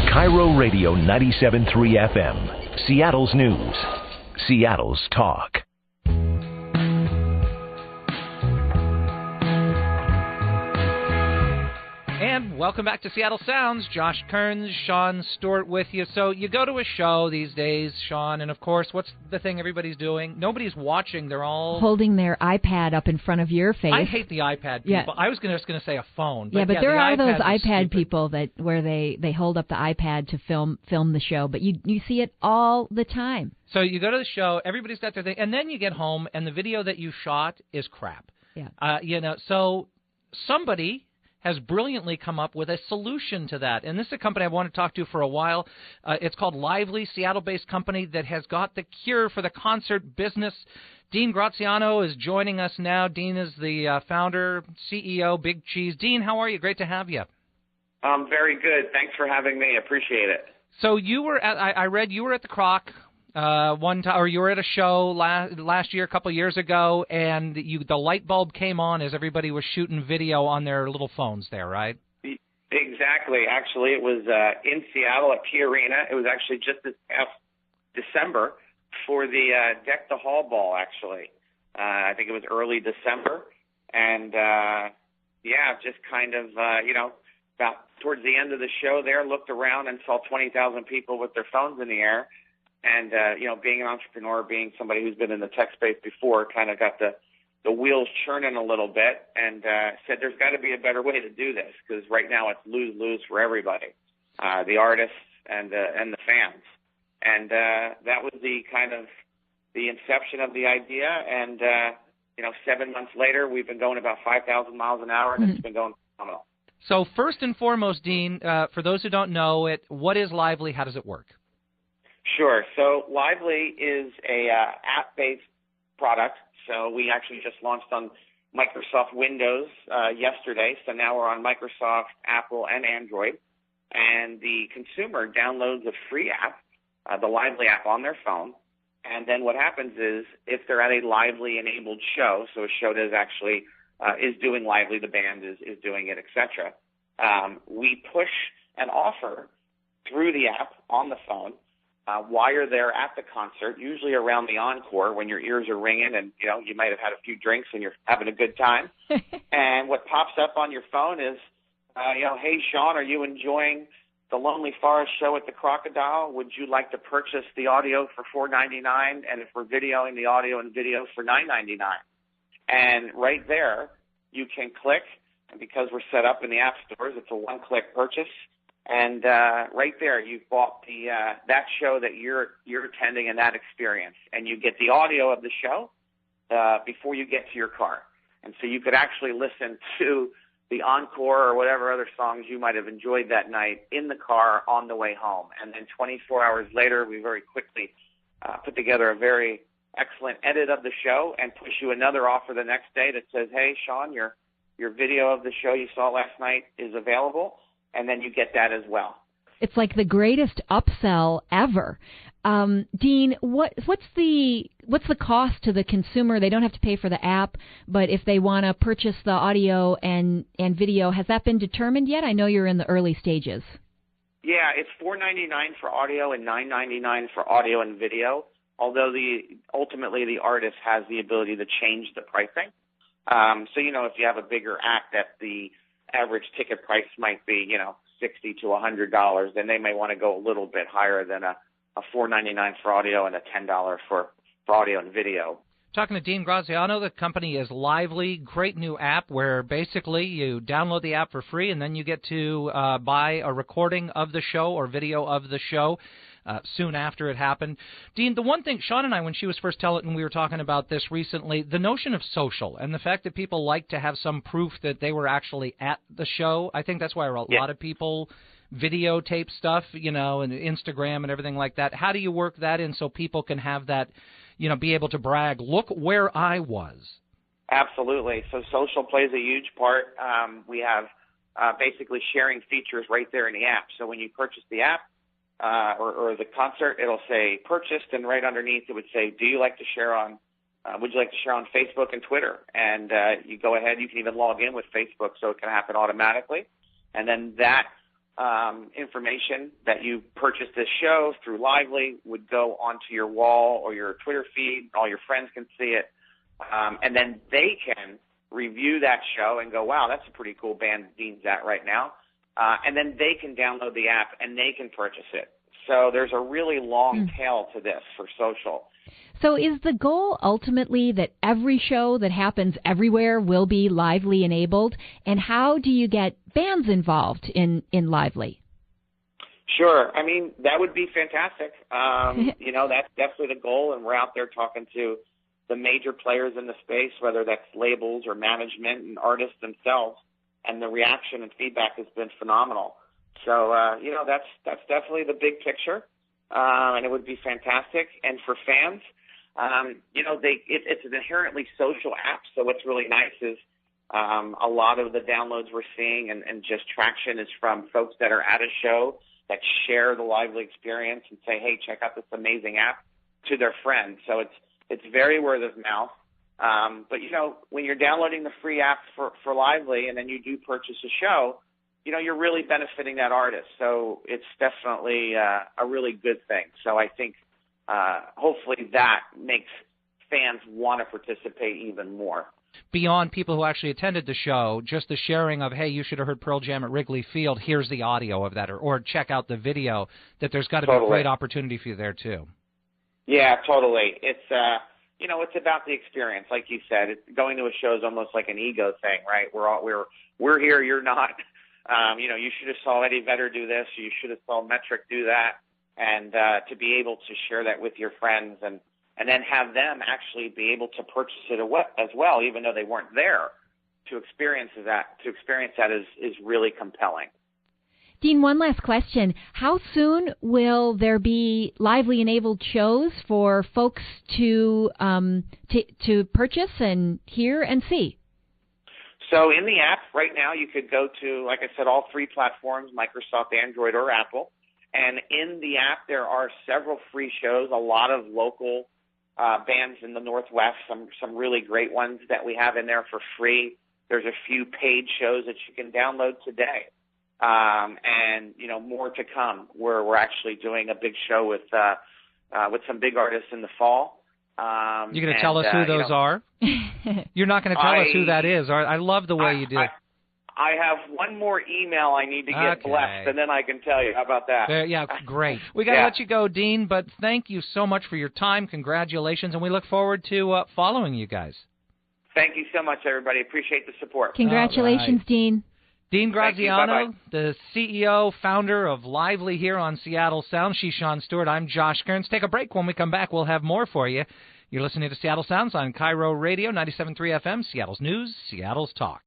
Kiro Radio 97.3 FM, Seattle's news, Seattle's talk. And welcome back to Seattle Sounds. Josh Kearns, Sean Stewart with you. So you go to a show these days, Sean, and of course, what's the thing everybody's doing? Nobody's watching. They're all holding their iPad up in front of your face. I hate the iPad people. Yeah. I was just going to say a phone. But there are those iPad people where they hold up the iPad to film the show, but you see it all the time. So you go to the show, everybody's got their thing, and then you get home, and the video that you shot is crap. Yeah. So somebody has brilliantly come up with a solution to that. And this is a company I want to talk to for a while. It's called Lively, Seattle-based company that has got the cure for the concert business. Dean Graziano is joining us now. Dean is the founder, CEO, Big Cheese. Dean, how are you? Great to have you. I'm very good. Thanks for having me. Appreciate it. So you were I read you were at the Croc one time, or you were at a show last year, a couple of years ago, and the light bulb came on as everybody was shooting video on their little phones there, right? Exactly. Actually, it was in Seattle at Key Arena. It was actually just this past December for the Deck the Hall Ball, actually. I think it was early December. And, just kind of, about towards the end of the show there, looked around and saw 20,000 people with their phones in the air. And, being an entrepreneur, being somebody who's been in the tech space before, kind of got the wheels churning a little bit and said there's got to be a better way to do this because right now it's lose-lose for everybody, the artists and the fans. And that was the kind of the inception of the idea. And, 7 months later, we've been going about 5,000 miles an hour, and it's been going phenomenal. So first and foremost, Dean, for those who don't know it, what is Lively? How does it work? Sure. So Lively is a app-based product. So we actually just launched on Microsoft Windows yesterday. So now we're on Microsoft, Apple, and Android. And the consumer downloads a free app, the Lively app, on their phone. And then what happens is if they're at a Lively-enabled show, so a show that is actually is doing Lively, the band is doing it, etc., we push an offer through the app on the phone while you're there at the concert, usually around the encore when your ears are ringing and, you might have had a few drinks and you're having a good time. And what pops up on your phone is, hey, Sean, are you enjoying the Lonely Forest show at the Crocodile? Would you like to purchase the audio for $4.99? And if we're videoing the audio and video for $9.99? And right there, you can click. And because we're set up in the app stores, it's a one-click purchase. And right there, you've bought that show that you're attending and that experience, and you get the audio of the show before you get to your car. And so you could actually listen to the encore or whatever other songs you might have enjoyed that night in the car on the way home. And then 24 hours later, we very quickly put together a very excellent edit of the show and push you another offer the next day that says, hey, Sean, your video of the show you saw last night is available. And then you get that as well. It's like the greatest upsell ever. Dean, what's the cost to the consumer? They don't have to pay for the app, but if they want to purchase the audio and video, has that been determined yet? I know you're in the early stages. Yeah, it's $4.99 for audio and $9.99 for audio and video. Although ultimately the artist has the ability to change the pricing. So if you have a bigger act that the average ticket price might be, $60 to $100, then they may want to go a little bit higher than a $4.99 for audio and a $10 for audio and video. Talking to Dean Graziano, the company is Lively, great new app where basically you download the app for free and then you get to buy a recording of the show or video of the show soon after it happened. Dean, the one thing, Sean and I, when she was first telling, and we were talking about this recently, the notion of social and the fact that people like to have some proof that they were actually at the show. I think that's why a lot of people videotape stuff, and Instagram and everything like that. How do you work that in so people can have that, be able to brag, look where I was? Absolutely. So social plays a huge part. We have basically sharing features right there in the app. So when you purchase the app, or the concert, it'll say purchased, and right underneath it would say, would you like to share on Facebook and Twitter? And you go ahead, you can even log in with Facebook so it can happen automatically. And then that information that you purchased this show through Lively would go onto your wall or your Twitter feed. All your friends can see it. And then they can review that show and go, wow, that's a pretty cool band Dean's at right now. And then they can download the app and they can purchase it. So there's a really long tail to this for social. So is the goal ultimately that every show that happens everywhere will be Lively enabled? And how do you get bands involved in Lively? Sure. I mean, that would be fantastic. That's definitely the goal, and we're out there talking to the major players in the space, whether that's labels or management and artists themselves, and the reaction and feedback has been phenomenal. So, that's definitely the big picture, and it would be fantastic. And for fans, it's an inherently social app, so what's really nice is a lot of the downloads we're seeing and just traction is from folks that are at a show that share the Lively experience and say, hey, check out this amazing app to their friends. So it's very word of mouth. But, when you're downloading the free app for Lively and then you do purchase a show, you're really benefiting that artist. So it's definitely a really good thing. So I think hopefully that makes fans want to participate even more. Beyond people who actually attended the show, just the sharing of, hey, you should have heard Pearl Jam at Wrigley Field, here's the audio of that, or check out the video, that there's got to be a great opportunity for you there, too. Yeah, totally. It's, it's about the experience. Like you said, going to a show is almost like an ego thing, right? We're here, you're not. You should have saw Eddie Vedder do this, or you should have saw Metric do that, and to be able to share that with your friends and then have them actually be able to purchase it as well, even though they weren't there, to experience that is really compelling. Dean, one last question. How soon will there be Lively-enabled shows for folks to purchase and hear and see? So in the app right now, you could go to, like I said, all three platforms, Microsoft, Android, or Apple. And in the app, there are several free shows, a lot of local bands in the Northwest, some really great ones that we have in there for free. There's a few paid shows that you can download today. And more to come. We're actually doing a big show with some big artists in the fall. You're going to tell us who those are? You're not going to tell us who that is. I love the way you do it. I have one more email I need to get blessed, and then I can tell you. How about that? Yeah, great. We got to let you go, Dean, but thank you so much for your time. Congratulations, and we look forward to following you guys. Thank you so much, everybody. Appreciate the support. Congratulations, Dean. Dean Graziano, the CEO, founder of Lively here on Seattle Sounds. She's Sean Stewart. I'm Josh Kearns. Take a break. When we come back, we'll have more for you. You're listening to Seattle Sounds on Kiro Radio, 97.3 FM, Seattle's News, Seattle's Talk.